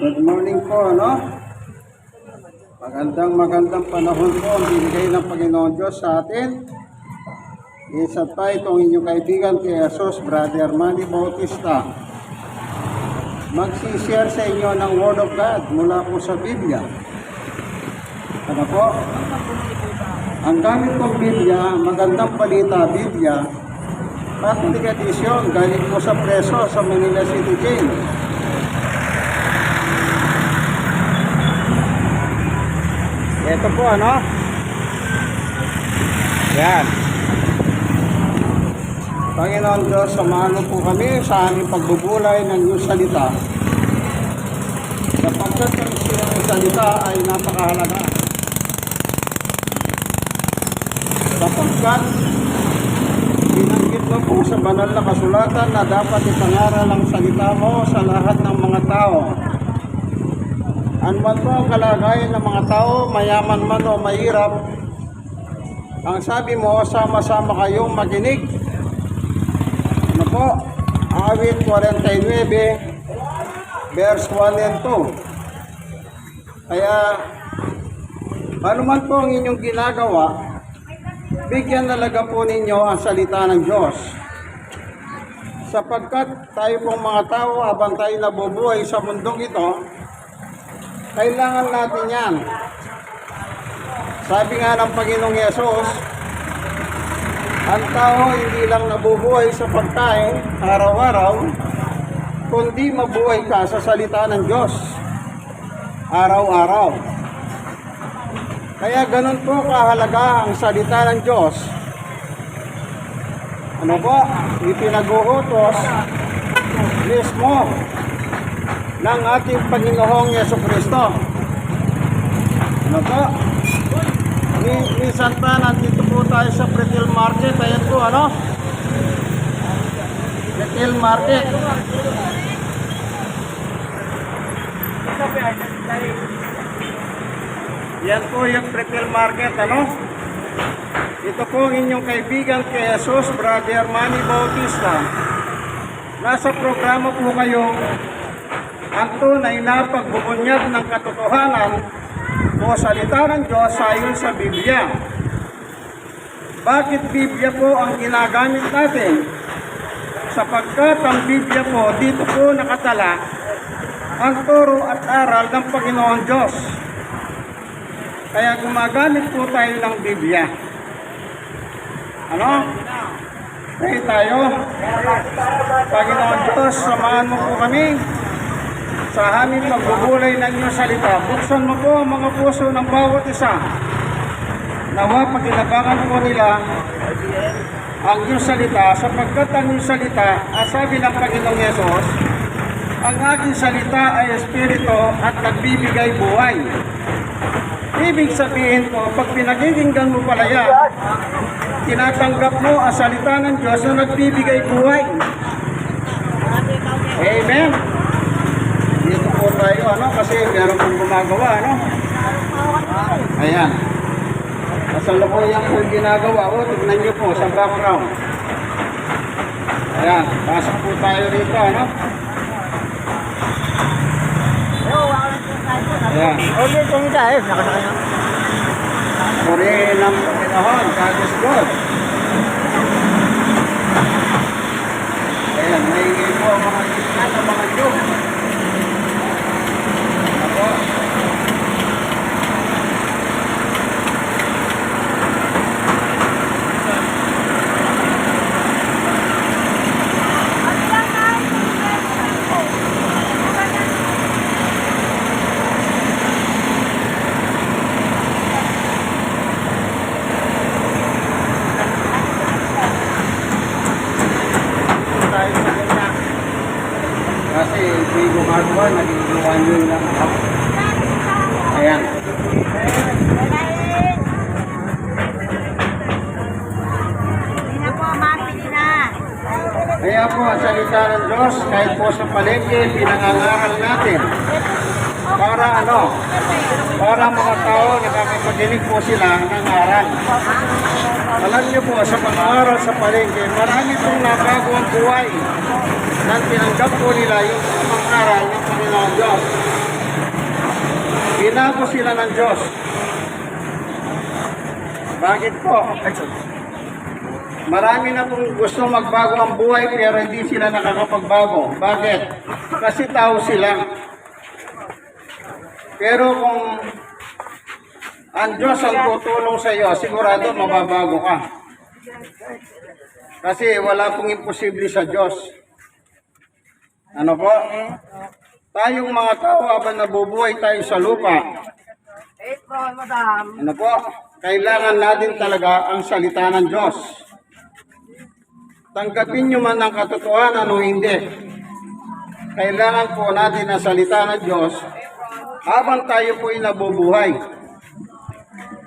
Good morning po, no? Magandang panahon po ang binigay ng Panginoon Diyos sa atin. Isa pa itong inyong kaibigan kay Jesus, Brother Manny Bautista. Magsishare sa inyo ng Word of God mula po sa Biblia. Ano po? Ang gamit kong Biblia, Magandang Balita Biblia, Catholic Edition, galing po sa preso sa Manila City Jail. Ito po, ano? Yan. Panginoon Diyos, samahan mo po kami sa aming pagbubulay ng iyong salita. Sapagkat ang iyong salita ay napakahalaga. Sapagkat binanggit mo po sa banal na kasulatan na dapat ipangaral ang salita mo sa lahat ng mga tao. Ano man po ang kalagayan ng mga tao, mayaman man o mahirap, ang sabi mo, sama-sama kayong makinig. Ano po? Awit 49, verse 1 and 2. Kaya, ano man po ang inyong ginagawa, bigyan talaga po ninyo ang salita ng Diyos. Sapagkat tayo pong mga tao, habang tayo nabubuhay sa mundong ito, kailangan natin yan. Sabi nga ng Panginoong Yesus, ang tao hindi lang nabubuhay sa pagkain araw-araw, kundi mabuhay ka sa salita ng Diyos araw-araw. Kaya ganun po kahalaga ang salita ng Diyos. Ano po? Ipinag-uutos mismo ng ating Panginoong Jesucristo. Ano po? Minsan pa nandito po tayo sa retail market. Ayan po, ano? Retail market. Yan po yung retail market, ano? Ito po ang inyong kaibigan kay Jesus, Brother Manny Bautista. Nasa programa po kayo ang tunay na pagbubunyag ng katotohanan o salita ng Diyos ayon sa Biblia. Bakit Biblia po ang ginagamit natin? Sapagkat ang Biblia po, dito po nakatala ang turo at aral ng Panginoon Diyos. Kaya gumagamit po tayo ng Biblia. Ano? Kaya tayo, Panginoon Diyos, samahan mo po kami sa aming pagbubulay ng iyong salita. Buksan mo po ang mga puso ng bawat isa. Nawa pagkinabangan po nila ang iyong salita, sapagkat ang iyong salita, sabi ng Panginoong Yesus, ang aking salita ay espiritu at nagbibigay buhay. Ibig sabihin po, pag pinakikinggan mo pala yan, tinatanggap mo ang salita ng Diyos na nagbibigay buhay. Amen. Dito po tayo, ano, kasi meron pong gumagawa, ano? Ayan. Kasalukuyan po ginagawa. O, tignan nyo po sa background. Ayan. Pasok po tayo rito, ano? Ayan. Okay, kung ito ay, nakasakay na. Purihin ng Panginoon, God is good. Ayan, may po ang mga isla ng mga Diyos. Ako. Kasi hindi gumagawa, nagiginawa nyo lang ako. Ayan. Kaya po ang salita ng Diyos, kahit po sa palengke, pinangangaral natin. Para ano? Para mga tao, nakakapaginig po sila ng aral. Alam niyo po, sa pangaral sa palengke, marami pong nabago ang buhay na Kailangan tinanggap po nila yung tamang aral ng Panginoon Diyos. Binago sila ng Diyos. Bakit po? Marami na pong gusto magbago ang buhay pero hindi sila nakakapagbago. Bakit? Kasi tao sila. Pero kung ang Diyos ang tutulong sa iyo, sigurado mababago ka. Kasi wala pong imposible sa Diyos. Ano po? Tayong mga tao habang nabubuhay tayo sa lupa, ano po? Kailangan natin talaga ang salita ng Diyos. Tanggapin nyo man ang katotohanan o hindi. Kailangan po natin ang salita ng Diyos habang tayo po ay nabubuhay.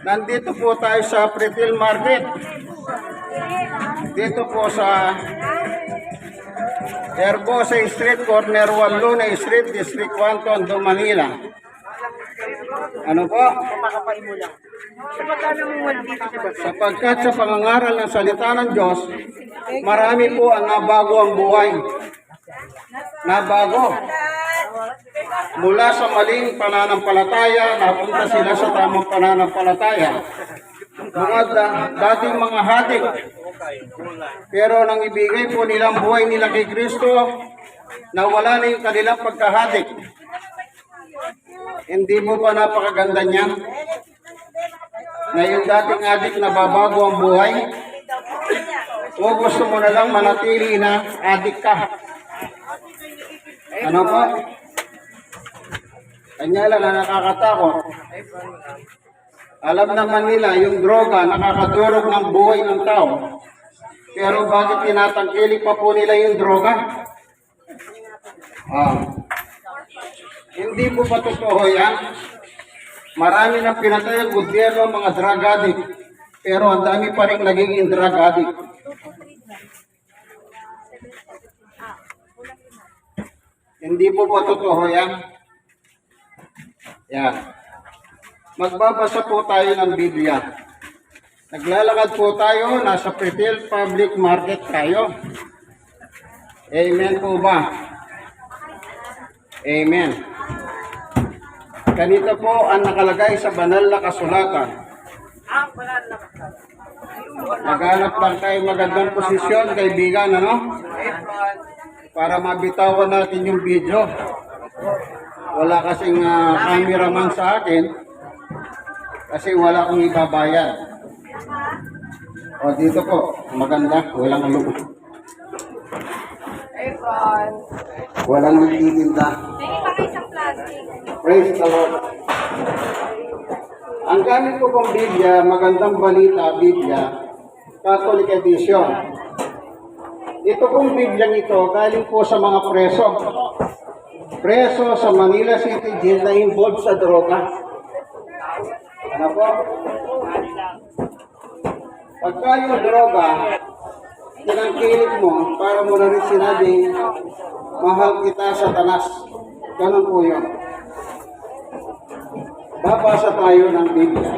Nandito po tayo sa Pretil Market. Dito po sa Herbosa Street, corner 1 Luna Street, District 1, Tondo, Manila. Ano po? Sapagkat sa pangangaral ng salita ng Diyos, marami po ang nabago ang buhay. Nabago. Mula sa maling pananampalataya, napunta sila sa tamang pananampalataya. Mga dating mga hadik. Pero nang ibigay po nilang buhay nila kay Kristo, nawala na yung kanilang pagkahadik. Hindi mo ba napakaganda niyan? Na yung dating adik na babago ang buhay? O gusto mo na lang manatili na adik ka? Ano po? Kanya lang na nakakatakot. Alam naman nila yung droga nakakadurog ng buhay ng tao. Pero bakit tinatangkilik pa po nila yung droga? Hindi po ba totoo yan? Marami nang pinatay ang gobyerno ang mga drug addict. Pero ang dami pa rin naging drug addict. Hindi po ba totoo yan? Yan. Magbabasa po tayo ng Biblia. Naglalakad po tayo, nasa Pretil Public Market tayo. Amen po ba? Amen. Ganito po ang nakalagay sa banal na kasulatan. Naghanap lang tayo magandang posisyon, kaibigan, ano? Para mabitawan natin yung video. Wala kasing cameraman sa akin kasi wala akong ibabayad. O dito po, maganda, walang loob. Walang nagtitinda. Praise the Lord. Ang gamit ko pong Biblia, Magandang Balita, Biblia, Catholic Edition. Ito pong Biblia ito, galing po sa mga preso. Preso sa Manila City Jail na involved sa droga. Ano po? Pagka yung droga, tinangkilik mo, para mo na rin sinabing, mahal kita sa tanas. Ganun po yun. Babasa tayo ng Biblia.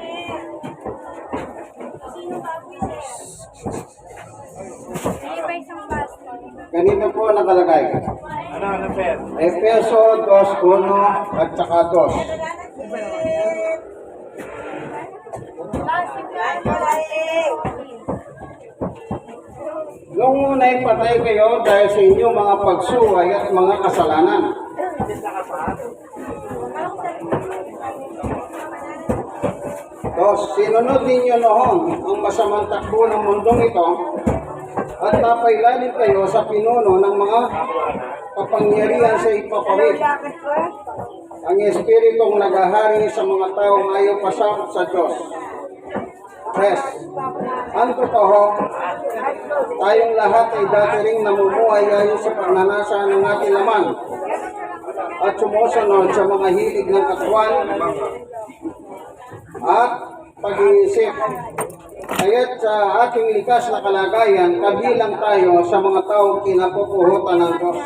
Ganito po nakalagay. Efeso 2:1 at saka 2. Noong una'y patay kayo dahil sa inyong mga pagsuway at mga kasalanan. Sinunod ninyo noon ang masamang takbo ng mundong ito at napailalim kayo sa pinuno ng mga kapangyarihan sa ipapawid. Ang Espiritong naghahari sa mga taong ayaw pasakot sa Diyos. Yes. Ang totoo, tayong lahat ay dati ring namumuhay ayon sa pagnanasa ng ating laman at sumusunod sa mga hilig ng katawan at pag-iisip. Kaya't sa ating likas na kalagayan, kabilang tayo sa mga taong kinapupuhutan ng Diyos.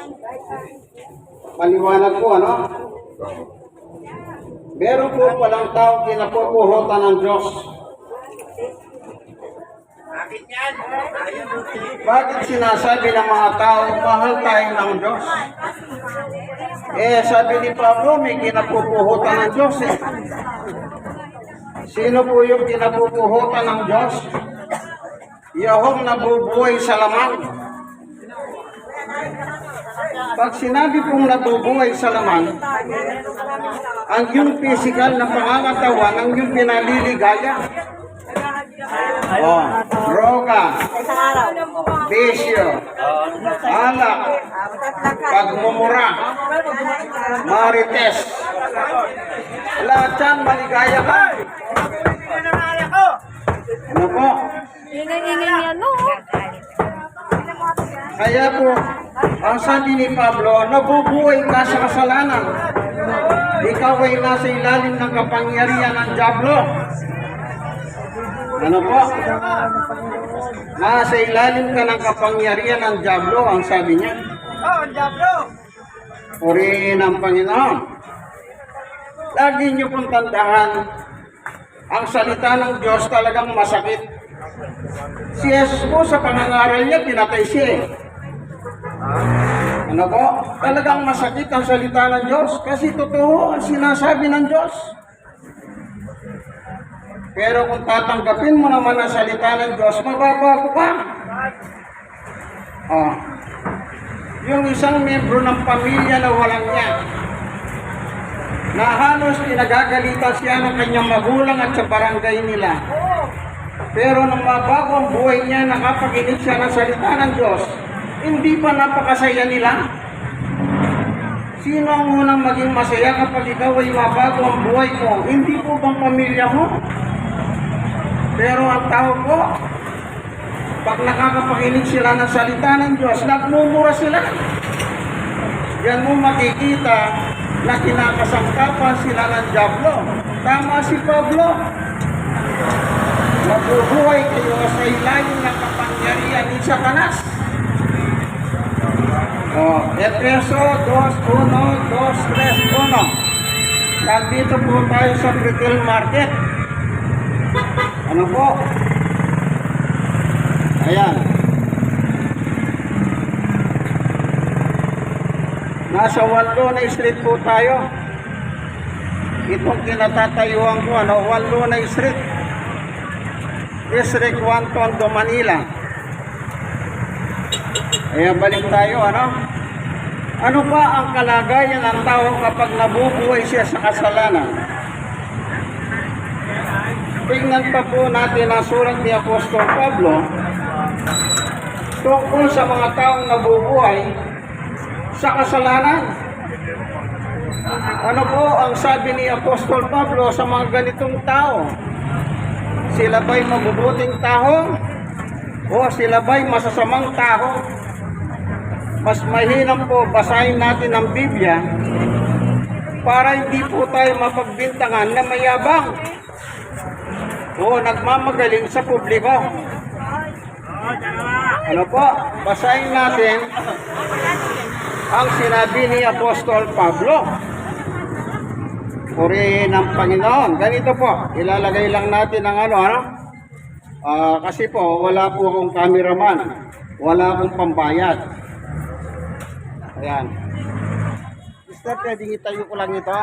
Maliwanag po, ano? Meron po palang taong kinapupuhutan ng Diyos. Bakit sinasabi ng mga tao, mahal tayo ng Diyos? Sabi ni Pablo, may kinapupuhutan ng Diyos eh. Sino po yung kinapupuhutan ng Diyos? Yahong nabubuhay sa laman. Pag sinabi pong nabubuhay sa laman, ang yung physical na pangangatawan, ang yung pinaliligaya. Droga, bisyo, alak, pagmumura, marites. Lahat yan, maligaya ka. Ano po? Kaya po, ang sabi ni Pablo, nabubuhay ka sa kasalanan. Ikaw ay nasa ilalim ng kapangyarihan ng diablo. Ano po? Nasa ilalim ka ng kapangyarihan ng diablo, ang sabi niya. Ang diablo! Purihin ang Panginoon. Lagi niyo pong tandaan, ang salita ng Diyos talagang masakit. Si Jesus po sa pangangaral niya, pinatay siya eh. Ano po? Talagang masakit ang salita ng Diyos kasi totoo ang sinasabi ng Diyos. Pero kung tatanggapin mo naman ang salita ng Diyos, mababago ka. Yung isang membro ng pamilya na walang niya, na halos pinagagalitan siya ng kanyang magulang at sa barangay nila. Pero nang mabago ang buhay niya, nakapaginig siya ng salita ng Diyos, hindi pa napakasaya nila. Sino ang unang maging masaya kapag ikaw ay mabago ang buhay mo? Hindi po bang pamilya mo? Pero ang tao po, pag nakakapakinig sila ng salita ng Diyos, nagmumura sila. Yan mo makikita na kinakasangkapan sila ng diablo. Tama si Pablo. Mabubuhay kayo sa ilalim ng kapangyarihan ni Satanas. Efeso 2:1, 2:3, 1. Nandito po tayo sa retail market. Ano po? Ayan. Nasa Wallona Street po tayo. Itong kinatatayuan ko, Wallona Street. District 1, Tondo, Manila. Ayan, balik tayo, Ano ba ang kalagayan ng tao kapag nabubuhay siya sa kasalanan? Tingnan pa po natin ang surat ni Apostol Pablo tungkol sa mga taong nabubuhay sa kasalanan. Ano po ang sabi ni Apostol Pablo sa mga ganitong tao? Sila ba'y mabubuting tao? O sila ba'y masasamang tao? Mas mahinam po basahin natin ang Biblia para hindi po tayo mapagbintangan na mayabang o nagmamagaling sa publiko. Ano po? Basahin natin ang sinabi ni Apostol Pablo. Purihin ang Panginoon. Ganito po, ilalagay lang natin ang kasi po wala po akong cameraman, wala akong pambayad. Ayan. Mister, pwedeng itayo ko lang ito.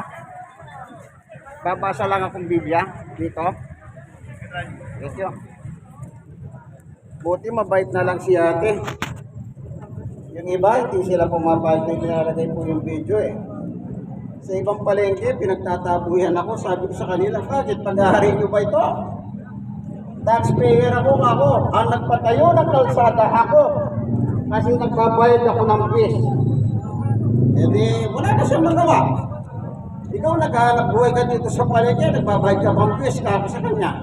Babasa lang akong Biblia dito. Thank you. Buti mabait na lang si ate. Yung iba, hindi sila pumapayag na nilalagay po yung video eh. Sa ibang palengke, pinagtatabuyan ako. Sabi ko sa kanila, bakit pag-ahari nyo ba ito? Taxpayer ako. Ang nagpatayo ng kalsada ako. Kasi nagbabayad ako ng fees. Wala na siyang magawa. Ikaw naghahanap buhay ka dito sa palengke, nagbabayad ka ng fees ka sa kanya.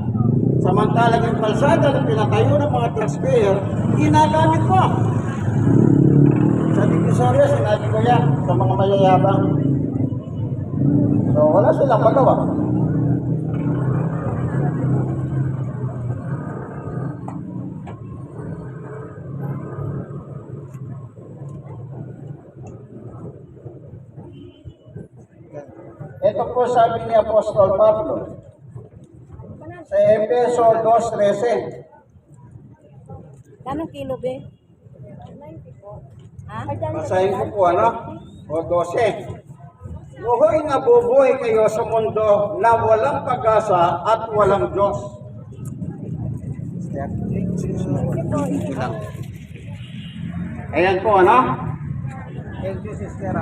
Samantalang yung kalsada na pinatayo ng mga taxpayer, ginagamit ko. Sa Divisoria, sinabi ko yan sa mga mayayabang. So, wala silang magawa. Ito po sabi ni Apostol Pablo sa Efeso 2:13. Anong kilo, be? Ha? Basahin ko po ano? O 12. Luhoy na bubuhay kayo sa mundo na walang pag-asa at walang Diyos. Ayan po ano? Thank you, sister.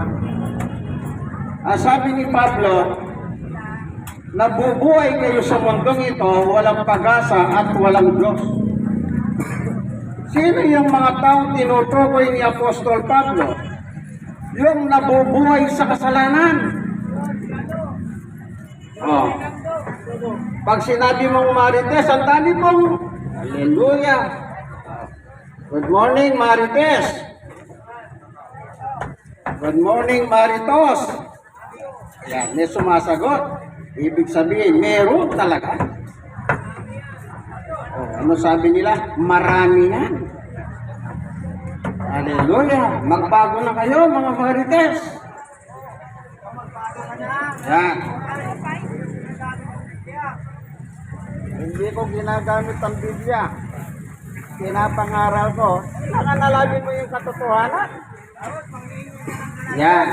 Sabi ni Pablo, nabubuhay kayo sa mundong ito, walang pag-asa at walang Diyos. Sino yung mga taong tinutukoy ni Apostol Pablo? Yung nabubuhay sa kasalanan. Oh. Pag sinabi mong Marites, ang dami mong hallelujah. Good morning, Marites. Good morning, Maritos. Yan, may sumasagot. Ibig sabihin, meron talaga. Oh, ano sabi nila? Marami yan. Hallelujah. Magbago na kayo, mga Marites. Yan. Hindi ko ginagamit ang Biblia. Pinapangaral ko. Nakanalagin mo yung katotohanan. Yan.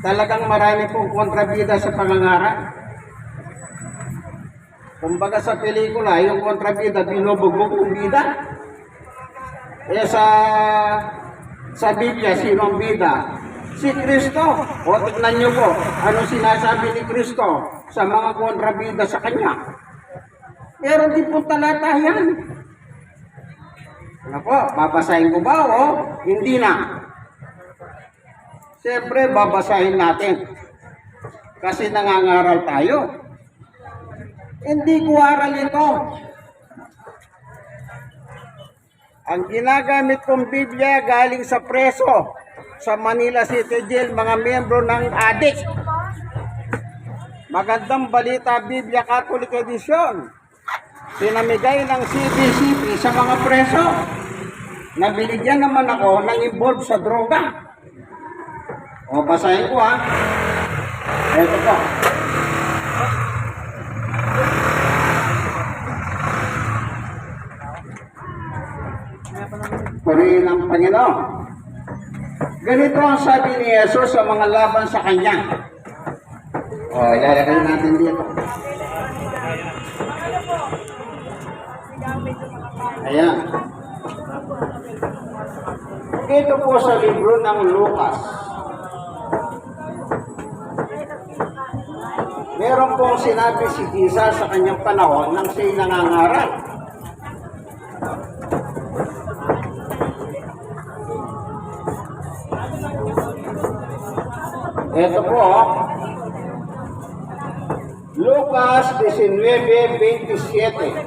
Talagang marami pong kontrabida sa pangangaral. Kumbaga sa pelikula, yung kontrabida, binubugbog yung bida. Eh sa Biblia, sino ang bida? Si Kristo. O tignan nyo po, ano sinasabi ni Kristo sa mga kontrabida sa Kanya. Pero di po talata yan. Ano po, babasahin ko ba o hindi na? Siyempre, babasahin natin. Kasi nangangaral tayo. Hindi ko aral ito. Ang ginagamit kong Biblia galing sa preso sa Manila City Jail, mga miyembro ng ADIC. Magandang balita, Biblia Catholic Edition. Pinamigay ng CBCP sa mga preso. Nabiligyan naman ako ng involved sa droga. O, basahin ko ha. Ito po. Purihin ang Panginoon. Ganito ang sabi ni Jesus sa mga laban sa Kanya. O, ilalagay natin dito. Ayan. Ito po sa libro ng Lucas. Meron pong sinabi si Jesus sa kanyang panahon nang siya'y nangangaral. Ito po, Lucas 19:27.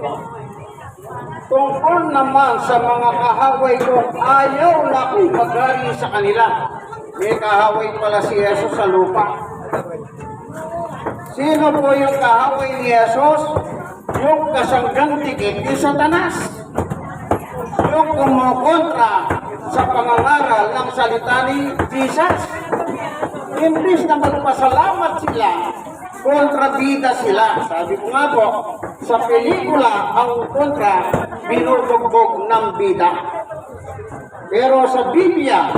Tungkol naman sa mga kahaway kong ayaw na akong magari sa kanila. May kahaway pala si Jesus sa lupa. Sino po yung kahaway ni Jesus? Yung kasanggang tikit ni Satanas. Yung kumukontra sa pangangaral ng salita ni Jesus. Imbis na magpasalamat sila, kontrabida sila. Sabi ko nga po, sa pelikula, ang kontra, binubugbog ng bida. Pero sa Biblia,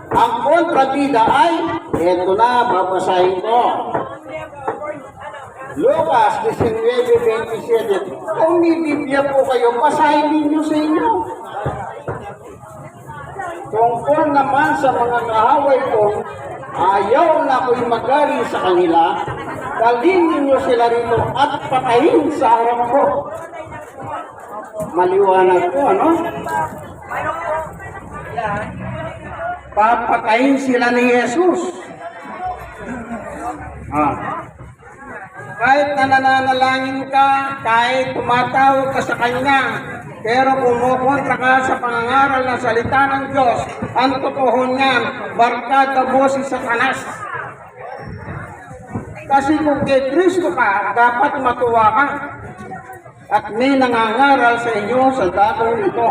ang kontrabida ay, eto na, babasahin ko. Lucas 19:27. Kung may Biblia po kayo, basahin ninyo sa inyo. Tungkol naman sa mga kahaway ko, ayaw na ako'y magari sa kanila, dalhin ninyo sila rito at patayin sa harap ko. Maliwanag po, ano? Papatayin sila ni Jesus. Kahit nananalangin ka, kahit tumatawag ka sa Kanya, pero kumukontra ka sa pangangaral ng salita ng Diyos, ang totoo niyan, barkada mo si Satanas. Kasi kung kay Kristo ka, dapat matuwa ka. At may nangangaral sa inyo sa dakong ito.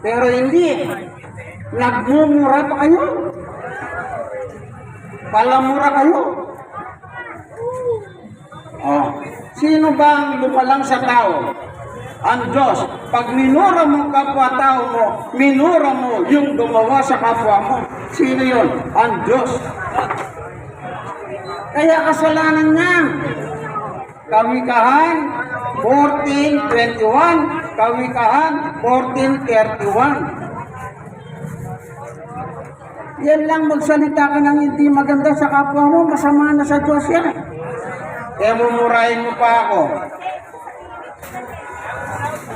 Pero hindi. Nagmumura pa kayo. Palamura kayo. Sino bang lumalang sa tao? ang Diyos. Pag minura mo kapwa-tao mo, minura mo yung gumawa sa kapwa mo. Sino yun? Ang Diyos. Kaya kasalanan niya. Kawikahan 14:21, Kawikahan 14:31. Yan lang, magsalita ka ng hindi maganda sa kapwa mo, masama na sa Diyos yan. Kaya mumurahin mo pa ako.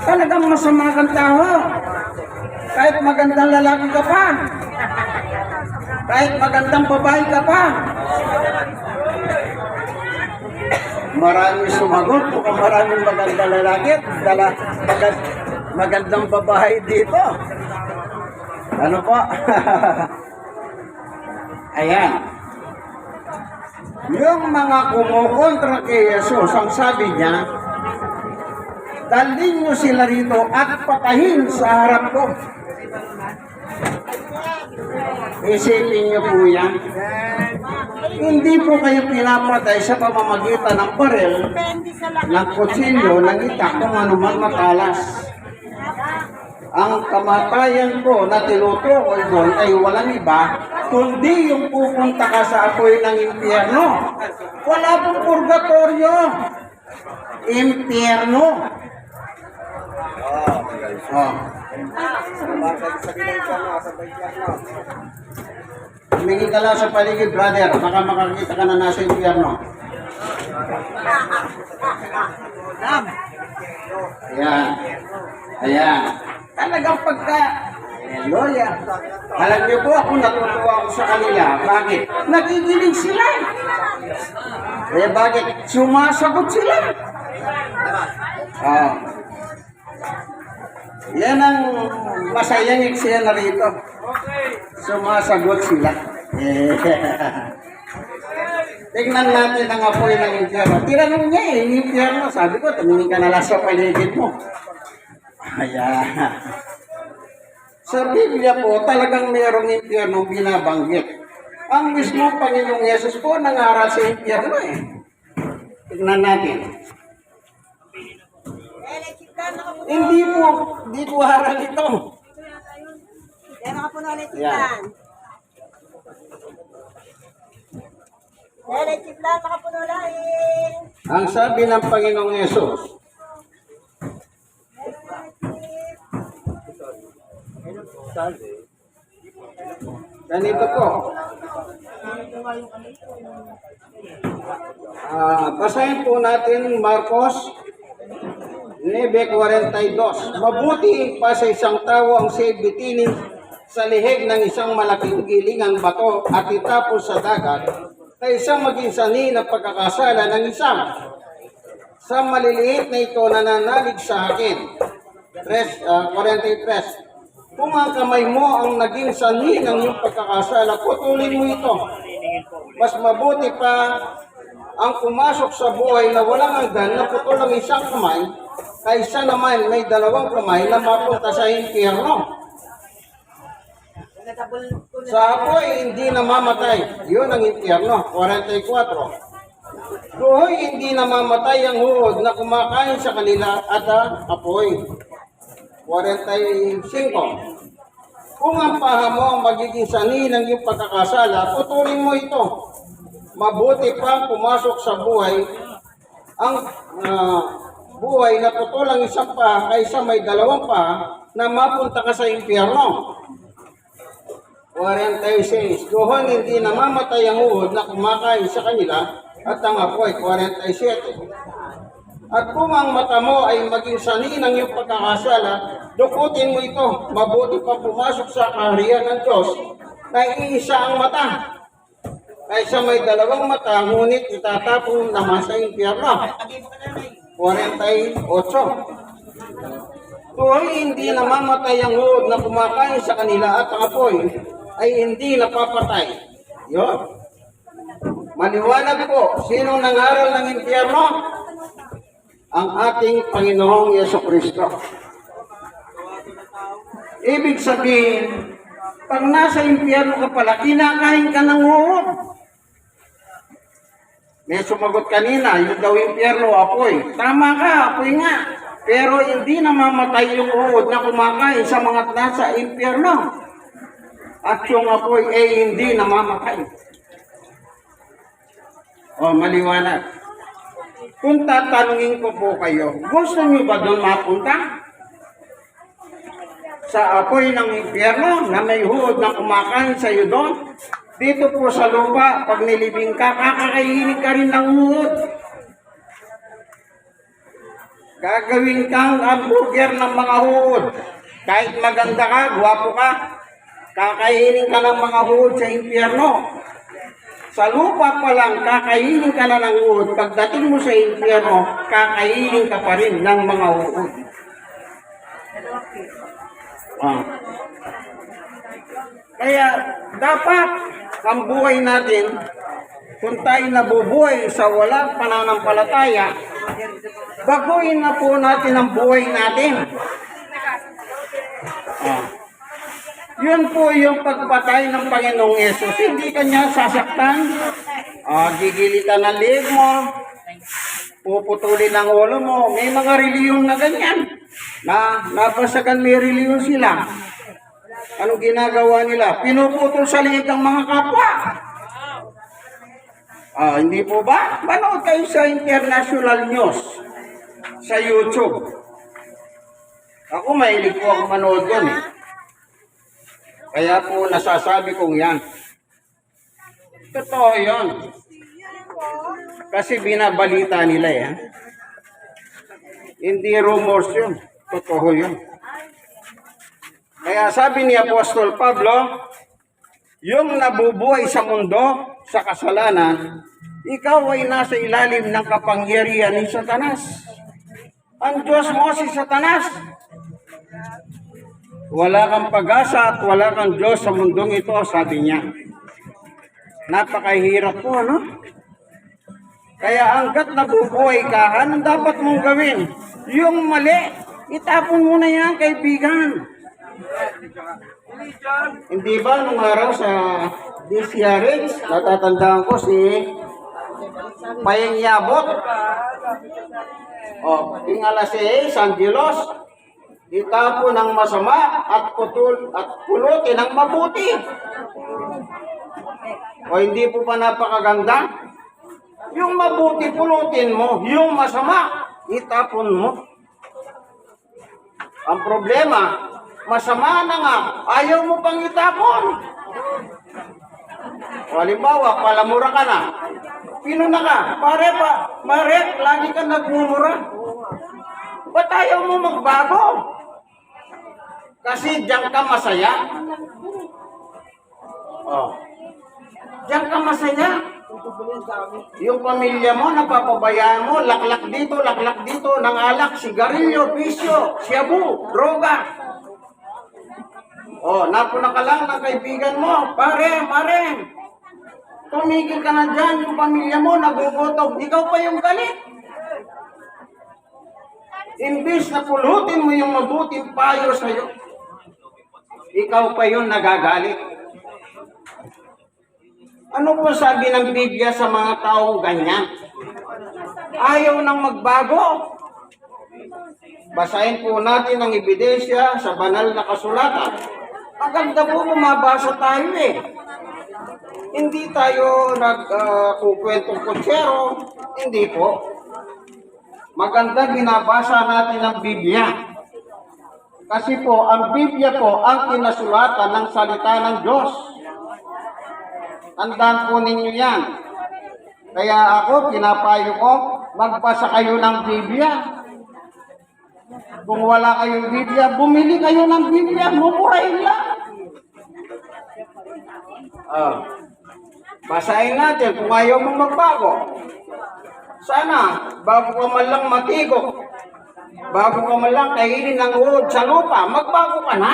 Talagang masama kang tao. Kahit magandang lalaki ka pa. Kahit magandang babae ka pa. Maraming sumagot, mukhang maraming magandang lalaki at magandang babae dito. Ano po? Ayan. Yung mga kumukontra kay Jesus, ang sabi niya, dalhin nyo sila rito at patahin sa harap ko. Isipin nyo po yan. Hindi po kayo pinapatay sa pamamagitan ng baril, ng kutsilyo, ng itak, kung anuman matalas. Ang kamatayan ko na tinutukoy doon ay walang iba, kundi yung pupunta ka sa apoy ng impyerno. Wala pong purgatorio. Impyerno. Humingi ka lang sa paligid, brother. Baka makakita ka na nasa impyerno. Ayan. Ayan. Talagang pagka, Loya, alam niyo po ako natutuwa ako sa kanila. Bakit? Nakikinig sila. Eh bakit? Sumasagot sila. Yan ang masayang eksena rito. Sumasagot sila. Tingnan natin ang apoy ng impyerno. Tinanong niya yung impyerno. Sabi ko, tumingin ka na lang sa paligid mo. Ayan. Sa Biblia po, talagang mayroong impyerno binabanggit. Ang mismo Panginoong Yesus po nangaral sa impyerno eh. Tignan natin. Hindi po haral ito. Yan. Ang sabi ng Panginoong Yesus, ganito po. Basahin po natin Marcos 9:42. Mabuti pa sa isang tao ang siya'y bitinin sa liheg ng isang malaking gilingang bato at itapos sa dagat kaysa maging sanhi ng pagkakasala ng isang. Sa maliliit na ito nananalig sa akin. 43. Kung ang kamay mo ang naging sanhi ng iyong pagkakasala, putulin mo ito. Mas mabuti pa ang pumasok sa buhay na walang hanggan na putol ang isang kamay, kaysa naman may dalawang kamay na mapunta sa impyerno. Sa apoy, hindi namamatay. Yun ang impyerno. 44. Doon hindi namamatay ang huod na kumakain sa kanila at apoy. 45. Kung ang paha mo ang magiging sanhi ng iyong pagkakasala, putulin mo ito. Mabuti pa pumasok sa buhay ang buhay na putol ang isang paha kaysa may dalawang paha na mapunta ka sa impyerno. 46. Doon hindi namamatay ang uhod na kumakain sa kanila at ang apoy. 47. At kung ang mata mo ay maging sanhi ng iyong pagkakasala, dukutin mo ito. Mabuti pa pumasok sa kaharian ng Diyos na iisa ang mata. Kaysa may dalawang mata, ngunit itatapon naman sa impyerno. 48. Kung hindi namamatay ang uhod na kumakain sa kanila at ang apoy, ay hindi napapatay. Yun. Maliwanag po, sinong nangaral ng impyerno? Ang ating Panginoong Yesukristo. Ibig sabihin, pag nasa impyerno ka pala, kinakain ka ng uhod. May sumagot kanina, yun daw impyerno, apoy. Tama ka, apoy nga. Pero hindi namamatay yung uod na kumakain sa mga nasa impyerno. At yung apoy ay hindi namamatay. O, maliwanag. Kung tatanungin ko po kayo, gusto niyo ba doon mapunta? Sa apoy ng impyerno na may uod na kumakain sa iyo doon? Dito po sa lupa, pag nilibing ka, kakakainin ka rin ng uod. Gagawin kang hamburger ng mga uod. Kahit maganda ka, gwapo ka, kakainin ka ng mga uod sa impyerno. Sa lupa pa lang, kakainin ka na ng uod. Pagdating mo sa impyerno, kakainin ka pa rin ng mga uod. Kaya dapat ang buhay natin, kung tayo nabubuhay sa walang pananampalataya, baguhin na po natin ang buhay natin. Yun po yung pagpatay ng Panginoong Yesus. Hindi kanya sasaktan, gigilitan ng liig mo, puputulin ang ulo mo. May mga reliyon na ganyan, na nabasagan may reliyon sila. Anong ginagawa nila? Pinuputol sa liig ang mga kapwa. Hindi po ba? Manood kayo sa International News sa YouTube. Ako mahilig po ako manood yun eh. Kaya po nasasabi kong yan. Totoo yun. Kasi binabalita nila yan. Hindi rumors yun. Totoo yun. Kaya sabi ni Apostol Pablo, yung nabubuhay sa mundo, sa kasalanan, ikaw ay nasa ilalim ng kapangyarihan ni Satanas. Ang Diyos mo si Satanas. Wala kang pag-asa at wala kang Diyos sa mundong ito, sabi niya. Napakahirap po, no? Kaya hanggat nabubuhay ka, anong dapat mong gawin? Yung mali, itapon mo na yan, kaibigan. Hindi ba nung araw sa DCRH, natatandaan ko si Payeng Yabot, tingala si San Gilos, itapon ng masama at pulutin ng mabuti. O hindi po ba napakaganda? Yung mabuti pulutin mo, yung masama itapon mo. Ang problema, masama na nga, ayaw mo pang itapon. O halimbawa, palamura ka na, pinuna ka, pare, lagi ka nagmumura. Ba't ayaw mo magbago? Kasi diyan ka masaya. Diyan ka masaya. Yung pamilya mo, napapabayaan mo, laklak dito, ng alak, sigarilyo, bisyo, shabu, droga. Napuna ka lang ng kaibigan mo, pare, tumigil ka na dyan, yung pamilya mo, nagugutom, ikaw pa yung galit. Imbis na pulutin mo yung mabuting payo sa'yo, ikaw pa yung nagagalit. Ano po sabi ng Biblia sa mga taong ganyan? Ayaw nang magbago. Basahin po natin ang ebidensya sa banal na kasulatan. Maganda po bumabasa tayo eh. Hindi tayo nagkukwentong kutsero. Hindi po. Maganda binabasa natin ang Biblia. Kasi po, ang Biblia po ang kinasulatan ng salita ng Diyos. Tandaan po ninyo yan. Kaya ako, pinapayo ko, magbasa kayo ng Biblia. Kung wala kayong Biblia, bumili kayo ng Biblia, mumurahin lang. Basahin natin kung ayaw mong magbago. Sana, bago ka man lang matigok, bago ka man lang kainin ng uod sa lupa, magbago ka na.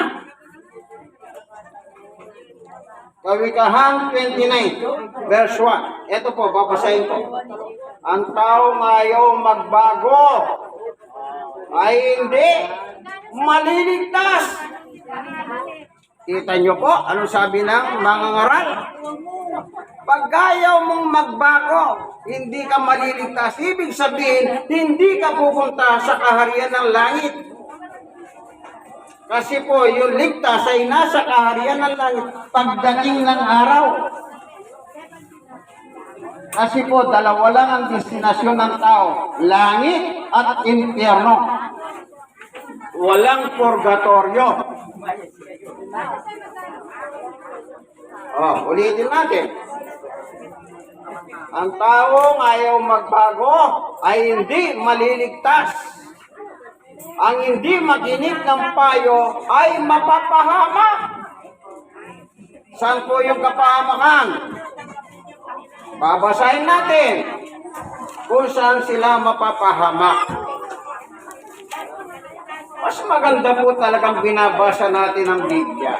Kawikahan 29, verse 1. Ito po, babasahin ko. Ang taong ayaw magbago ay hindi maliligtas. Kita nyo po, ano sabi ng mga ngaral? Pag ayaw mong magbago, hindi ka maliligtas. Ibig sabihin, hindi ka pupunta sa kaharian ng langit. Kasi po, yung ligtas ay nasa kaharian ng langit pagdating ng araw. Kasi po, dalawa lang ang destinasyon ng tao, langit at impyerno. Walang purgatorio. Ulitin natin. Ang taong ayaw magbago ay hindi maliligtas. Ang hindi makinig ng payo ay mapapahamak. Saan po yung kapahamakan? Babasahin natin kung saan sila mapapahamak. Mas maganda po talagang binabasa natin ang Biblia.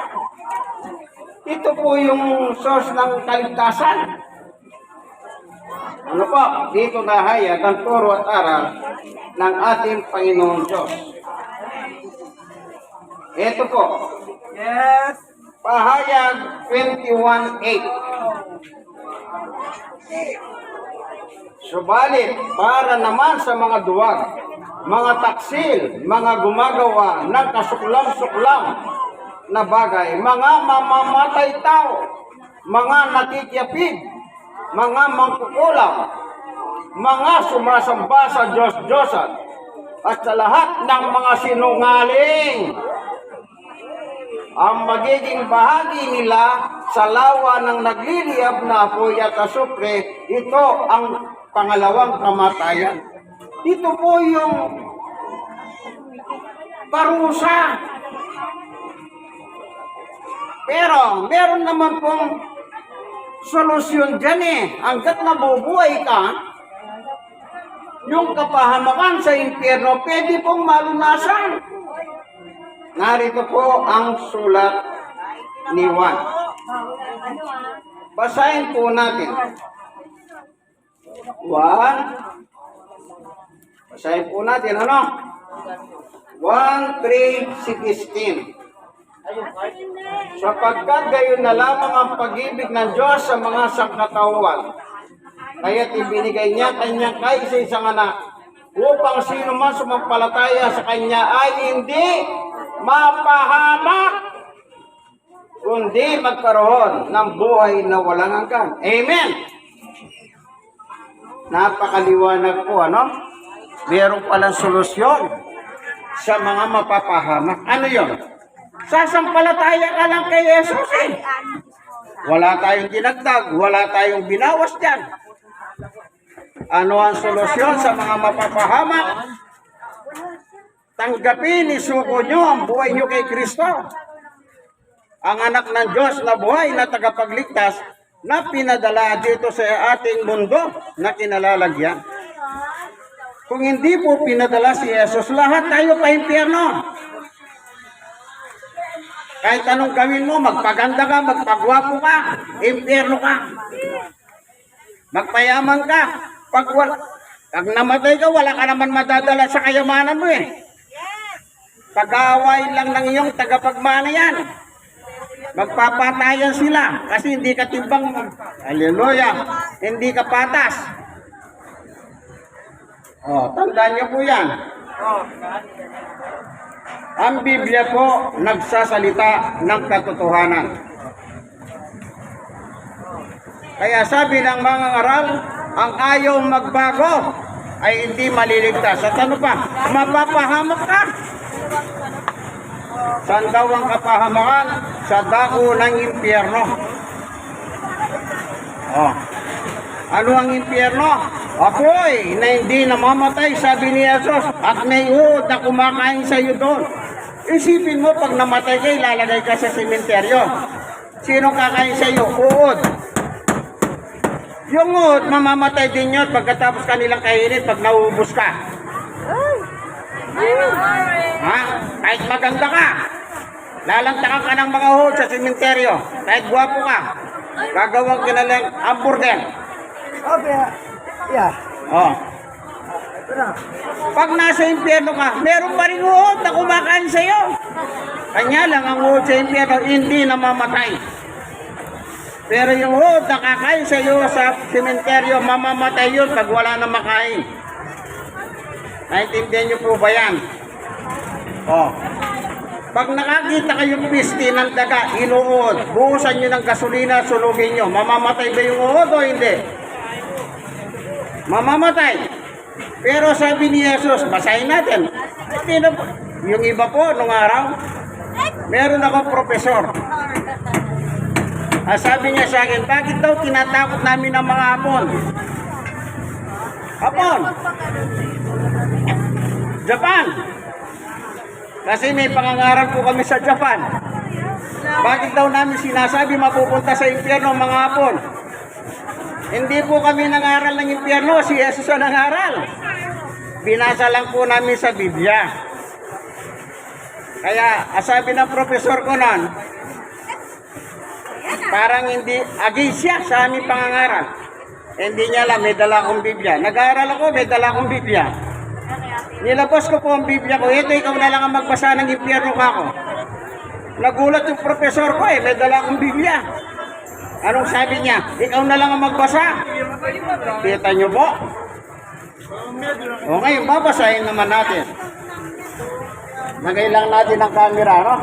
Ito po yung source ng kaligtasan. Ano po? Dito nahayag ang turo at aral ng ating Panginoon Diyos. Ito po. Yes. Pahayag 21:8. Subalit, para naman sa mga duwag, mga taksil, mga gumagawa ng kasuklam-suklam na bagay, mga mamamatay tao, mga nakikiyapid, mga mangkukulam, mga sumasamba sa Diyos-Diyosan, at sa lahat ng mga sinungaling, ang magiging bahagi nila sa lawa ng nagliliyab na apoy at asupre, ito ang pangalawang kamatayan. Ito po yung parusa. Pero meron naman pong solusyon dyan Hanggat nabubuhay ka, yung kapahamakan sa impyerno, pwede pong malunasan. Narito po ang sulat ni Juan. Basahin po natin. Juan. Basahin po natin, 1:3-16. Sapagkat gayon na lamang ang pag-ibig ng Diyos sa mga sangkatauhan, kaya't ibinigay niya kanyang kaisa-isang anak, upang sino man sumampalataya sa kanya ay hindi mapahamak, kundi magkaroon ng buhay na walang hanggan. Amen! Napakaliwanag po, Meron palang solusyon sa mga mapapahamak. Ano yun? Sasampalataya ka lang kay Jesus Wala tayong dinagdag, wala tayong binawas dyan. Ano ang solusyon sa mga mapapahamak? Tanggapin, isuko nyo ang buhay nyo kay Kristo. Ang anak ng Diyos na buhay na tagapagligtas na pinadala dito sa ating mundo na kinalalagyan. Kung hindi po pinadala si Jesus, lahat tayo pa impyerno. Kahit anong gawin mo, magpaganda ka, magpagwapo ka, impyerno ka. Magpayaman ka. Pag namatay ka, wala ka naman madadala sa kayamanan mo Pag-aaway lang ng iyong tagapagmana yan. Magpapatayan sila kasi hindi ka timbang. Hallelujah. Hindi ka patas. Tandaan niyo po yan. Ang Biblia po nagsasalita ng katotohanan. Kaya sabi ng mga ngaral, ang ayaw magbago ay hindi maliligtas. At ano pa? Mapapahamak ka. Saan daw ang kapahamakan? Sa dako ng impyerno. Ano ang impyerno? Apoy na hindi namamatay, sabi ni Jesus, at may uod na kumakain sa iyo doon. Isipin mo, pag namatay ka, ilalagay ka sa sementeryo. Sino kakain sa iyo? Uod. Yung uod, mamamatay din yun pagkatapos kanilang kainin pag nauubos ka. Kahit maganda ka, lalantakan ka ng mga uod sa sementeryo. Kahit guwapo ka, gagawang ka na lang hamburger. Pag nasa impyerno ka, meron pa rin uod na kumakain sa iyo. Kanya lang ang uod sa impyerno, hindi namamatay. Pero yung uod na kakain sa iyo sa sementeryo, mamamatay yun pag wala na makain. Naintindihan niyo po ba yan? Oh. Pag nakakita kayong piste ng daga, inuod, buhusan nyo ng gasolina, sunugin nyo. Mamamatay ba yung uod o hindi? Mamamatay. Pero sabi ni Jesus, basahin natin. Yung iba po, nung araw, meron akong profesor. Sabi niya sa akin, bakit daw tinatakot namin ang mga hapon? Hapon? Japan. Kasi may pangangaral po kami sa Japan. Bakit daw namin sinasabi mapupunta sa impyerno ang mga hapon? Hindi po kami nangaral ng impyerno, si Jesus ang nangaral. Binasa lang po namin sa Biblia. Kaya, sabi ng profesor ko noon, parang hindi, agay siya sa aming pangangaral. Hindi niya alam, may dala akong Biblia. Nag-aaral ako, may dala akong Biblia. Nilabas ko po ang Biblia ko, ito ikaw na lang ang magbasa ng impyerno ka ako. Nagulat yung profesor ko may dala akong Biblia. Anong sabi niya? Ikaw na lang ang magbasa. Kita nyo po? O ngayon, babasahin naman natin. Lagay lang natin ang camera, no?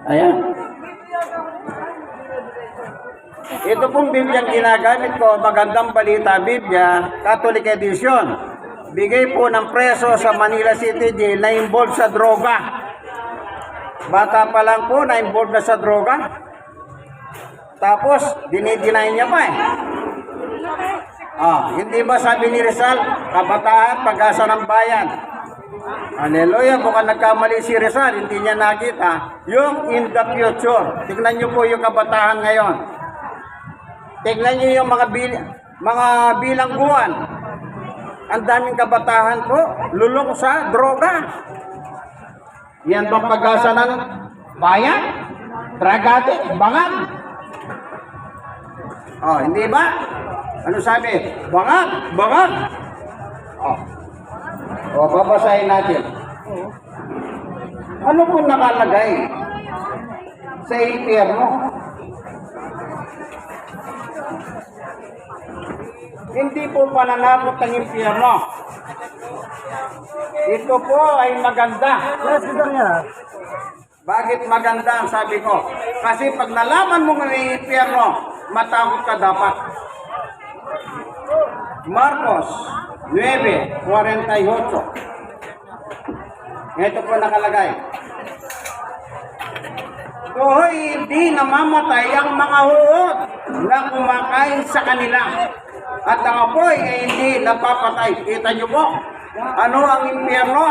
Ayan. Ito pong Biblia ang ginagamit ko, Magandang Balita Biblia, Catholic Edition. Bigay po ng preso sa Manila City Jail na involved sa droga. Bata pa lang po na involved na sa droga. Tapos, dinideny niya pa hindi ba sabi ni Rizal, kabataan, pag-asa ng bayan. Hallelujah, mukhang nagkamali si Rizal, hindi niya nakita yung in the future. Tingnan niyo po yung kabataan ngayon. Tingnan niyo yung mga bilangguan. Ang daming kabataan po, lulong sa droga. Yan bang pag-asa ng bayan? Dragate, bangag. Hindi ba? Ano sabi? Bangag, bangag. Babasahin natin. Ano po nakalagay sa impyerno? Hindi po pananakot ng impyerno. Ito po ay maganda. Bakit maganda ang sabi ko? Kasi pag nalaman mo ng impyerno, matakot ka dapat. Marcos 9:48. Ito po nakalagay. Hoy, hindi namamatay ang mga huod na kumakain sa kanila. At ang apoy ay hindi napapatay. Kita nyo po? Ano ang impyerno?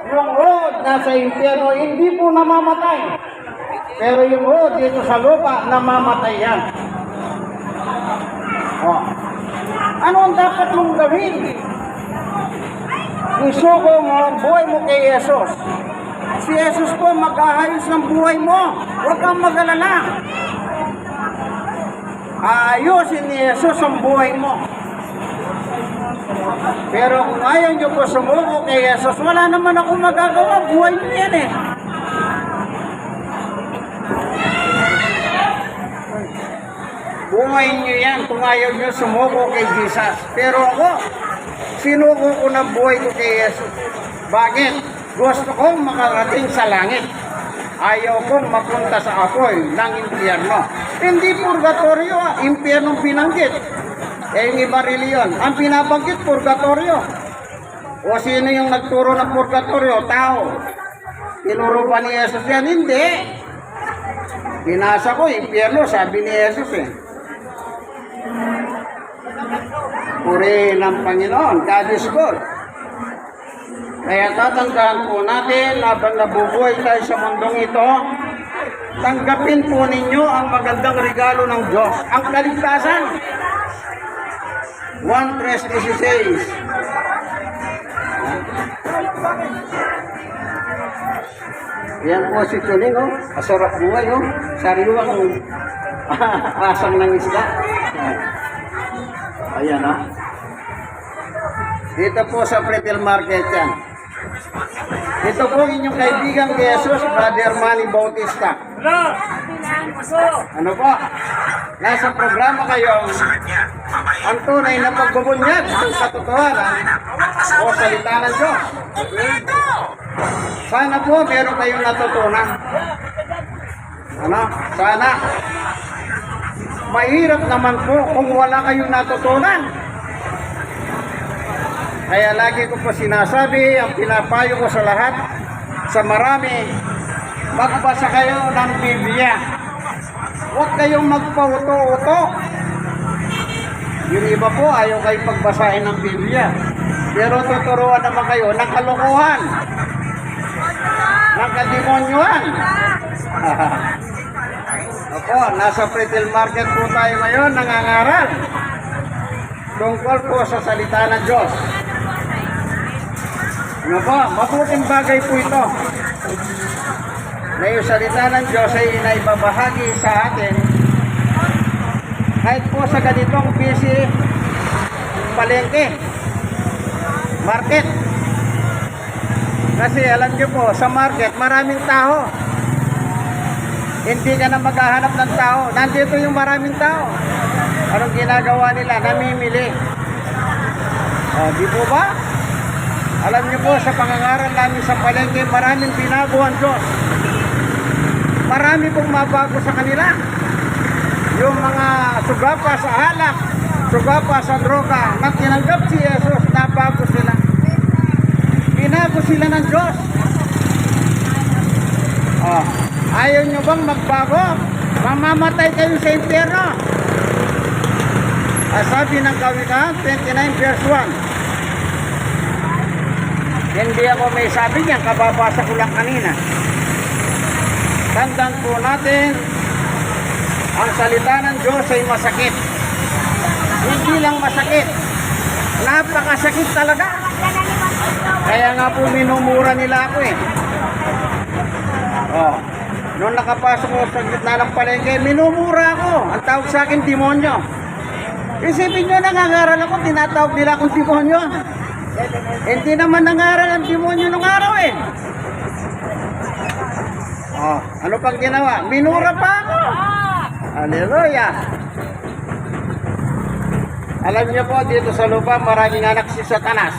Yung huod nasa impyerno, hindi po namamatay. Pero yung huod dito sa lupa, namamatay yan. Ano ang dapat mong gawin? Isuko mo ang buhay mo kay Jesus. Si Jesus po mag-aayos ng buhay mo. Huwag kang mag-alala. Aayusin ni Jesus ang buhay mo. Pero kung ayaw nyo po sumuko kay Jesus, wala naman akong magagawa. Buhay niyo yan Buhay niyo yan kung ayaw nyo sumuko kay Jesus. Pero ako, sinuko ko na buhay ko kay Jesus. Bakit? Gusto kong makarating sa langit. Ayaw kong mapunta sa apoy ng impyerno. Hindi purgatorio, impyernong binanggit. Yung iba reliyon. Ang binabanggit, purgatorio. O sino yung nagturo ng purgatorio? Tao. Tinuro pa ni Jesus yan? Hindi. Binasa ko, impyerno, sabi ni Jesus Purihin ng Panginoon. God is good. Kaya tatandaan po natin habang nabubuhay tayo sa mundong ito, tanggapin po ninyo ang magandang regalo ng Diyos. Ang kaligtasan. 1:16. Yan po si Tuling, Kasarap buhay, Sariwa kung asang ng isda. Ayan, Dito po sa Pretil Market yan. Ito po inyong kaibigan kay Jesus, Brother Manny Bautista. Ano po? Nasa programa kayo ang tunay na pagbubunyag ng katotohanan o salita ng Diyos. Sana po meron kayong natutunan. Ano? Sana. Mahirap naman po kung wala kayong natutunan. Kaya lagi ko po sinasabi, ang pinapayo ko sa lahat, sa marami, magbasa kayo ng Biblia. Huwag kayong magpauto-uto. Yung iba po, ayaw kayo pagbasahin ng Biblia. Pero tuturuan naman kayo ng kalokohan, ng kademonyuhan. Opo, nasa Pretil Market po tayo ngayon, nangangaral tungkol po sa salita ng Diyos. Ano po, mabuting bagay po ito na yung salita ng Diyos ay naibabahagi sa atin kahit po sa ganitong busy palengke, market. Kasi alam niyo po, sa market maraming tao. Hindi ka na maghahanap ng tao. Nandito yung maraming tao. Anong ginagawa nila? Namimili. O, di po ba? Alam niyo po, sa pangangaral namin sa palengke, maraming binago ang Diyos. Marami pong mabago sa kanila. Yung mga sugapa sa alak, sugapa sa droga, na tinanggap si Jesus, nabago sila. Binago sila ng Diyos. Oh, ayaw nyo bang magbago? Mamamatay kayo sa impyerno. Sabi ng Kawikaan 29 verse 1. Hindi ako may sabi niyan, kababasa ko lang kanina. Tandaan po natin, ang salita ng Diyos ay masakit. Hindi lang masakit, napakasakit talaga. Kaya nga po minumura nila ako eh. Oh, noong nakapasok ko sa gitna ng palengke, minumura ako. Ang tawag sa akin, demonyo. Isipin nyo, nangangaral ako, tinatawag nila akong demonyo. Hindi naman nangaral ang demonyo nung araw eh. Oh, ano pang ginawa? Minura pa ako. Hallelujah. Alam niyo po, dito sa lupa maraming anak si Satanas.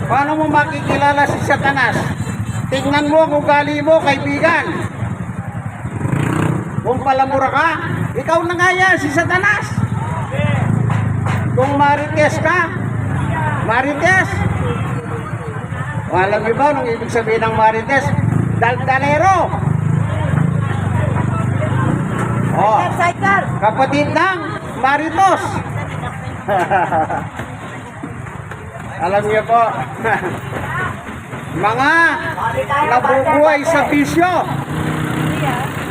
Paano mo makikilala si Satanas? Tingnan mo ang ugali mo, kaibigan. Kung palamura ka, ikaw na nga yan, si Satanas. Kung marites ka, marites. O, alam niyo ba anong ibig sabihin ng marites? Daldalero. Oh, kapatid ng maritos. Alam niyo po, mga nabubuhay sa bisyo,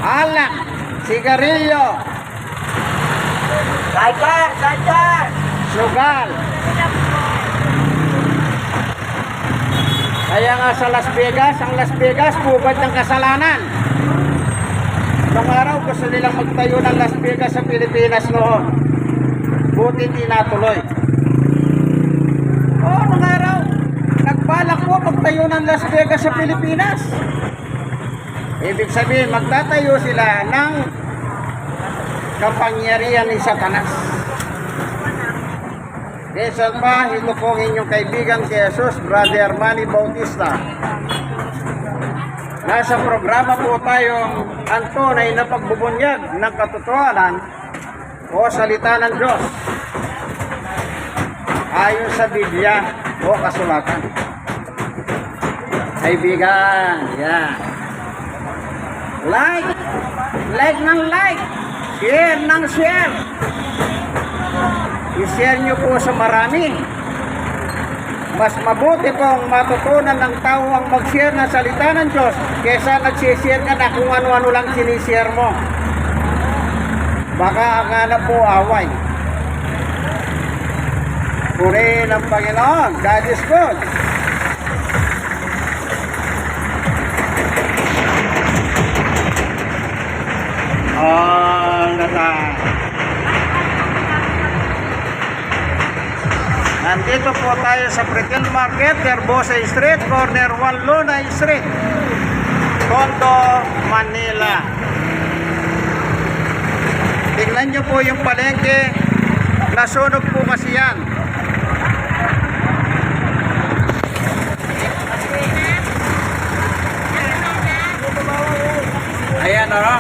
alak, sigarilyo, sugal. Kaya nga sa Las Vegas, ang Las Vegas pubad ng kasalanan. Noong araw gusto nilang magtayo ng Las Vegas sa Pilipinas noon. Buti di natuloy. Oo, noong araw nagbalak po magtayo ng Las Vegas sa Pilipinas. Ibig sabihin magtatayo sila ng kapangyarihan ni Satanas. Kesa pa, ito po ang inyong kaibigan kay Jesus, Brother Manny Bautista. Nasa programa po tayong ang tunay na pagbubunyag ng katotohanan o salita ng Diyos ayon sa Biblia o kasulatan. Kaibigan, yan. Like ng like, share ng share. I-share nyo po sa marami. Mas mabuti pong matutunan ng tao ang mag-share ng salita ng Diyos kesa nag-share ka na kung ano-ano lang sinishare mo. Baka akala po away. Purihin ang Panginoon. God is good. Nandito po tayo sa Pretil Market, Herbosa Street, corner 1 Luna Street, Tondo, Manila. Tingnan nyo po yung palengke, nasunog po kasi yan. Ayan o.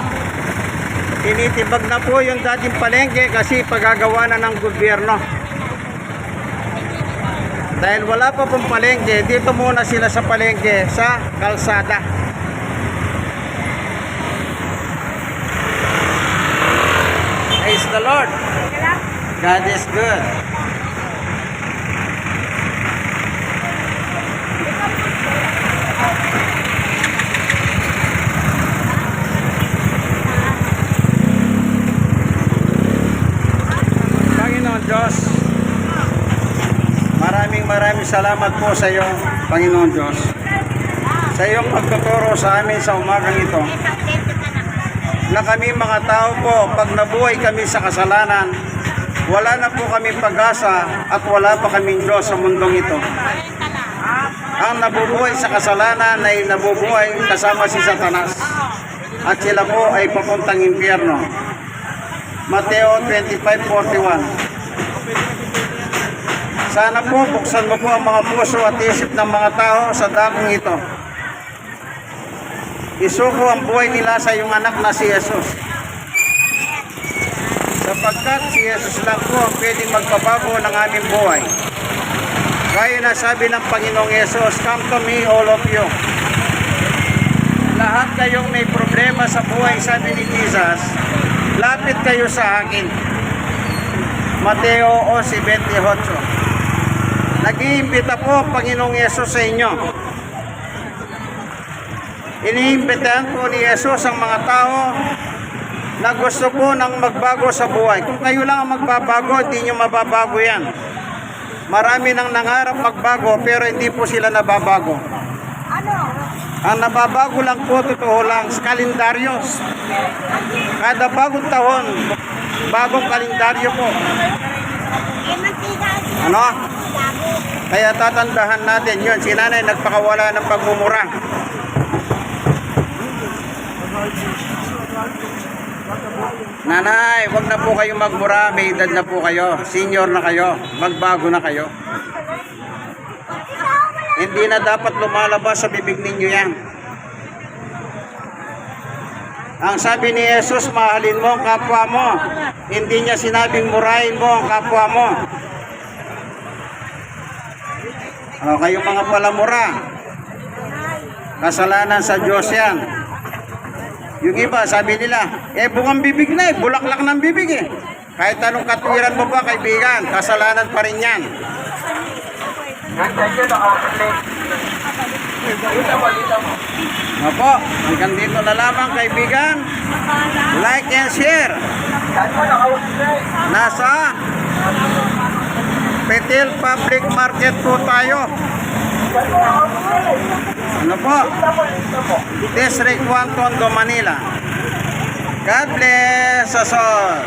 Tinitibag na po yung dating palengke kasi pagagawa na ng gobyerno. Dahil wala pa pong palengke, dito muna sila sa palengke sa kalsada. Praise the Lord. God is good. Panginoon Diyos, maraming salamat po sa iyo, Panginoon Diyos, sa iyong pagtuturo sa amin sa umagang ito, na kami mga tao po, pag nabuhay kami sa kasalanan, wala na po kami pag-asa at wala pa kaming Diyos sa mundong ito. Ang nabubuhay sa kasalanan ay nabubuhay kasama si Satanas at sila po ay papuntang impyerno. Mateo 25:41. Sana po buksan mo po ang mga puso at isip ng mga tao sa dakong ito. Isuko ang buhay nila sa iyong anak na si Jesus. Sapagkat si Jesus lang po ang pwedeng magpabago ng aming buhay. Gaya na sabi ng Panginoong Jesus, "Come to me, all of you." Lahat kayong may problema sa buhay, sabi ni Jesus, lapit kayo sa akin. Mateo 11:28. Nag-iimbita po ang Panginoong Jesus sa inyo. Iniimbitahan po ni Jesus ang mga tao na gusto po ng magbago sa buhay. Kung kayo lang ang magbabago, hindi nyo mababago yan. Marami nang nangarap magbago pero hindi po sila nababago. Ang nababago lang po, totoo lang, sa kalendaryo. Kada bagong taon, bagong kalendaryo po. Ano? Kaya tatandahan natin yun. Si nanay nagpakawala ng pagmumura. Nanay, wag na po kayo magmura. May edad na po kayo. Senior na kayo. Magbago na kayo. Hindi na dapat lumalabas sa bibig ninyo yan. Ang sabi ni Jesus, mahalin mo ang kapwa mo. Hindi niya sinabing murahin mo ang kapwa mo. O, kayong mga palamura, kasalanan sa Diyos yan. Yung iba, sabi nila, bukang bibig na bulaklak ng bibig eh. Kahit anong katwiran mo pa, kaibigan, kasalanan pa rin yan. Opo, hanggang dito na lamang, kaibigan. Like and share. Nasa Pretil Public Market po tayo. Ano po? District 1, Tondo, Manila. God bless us all.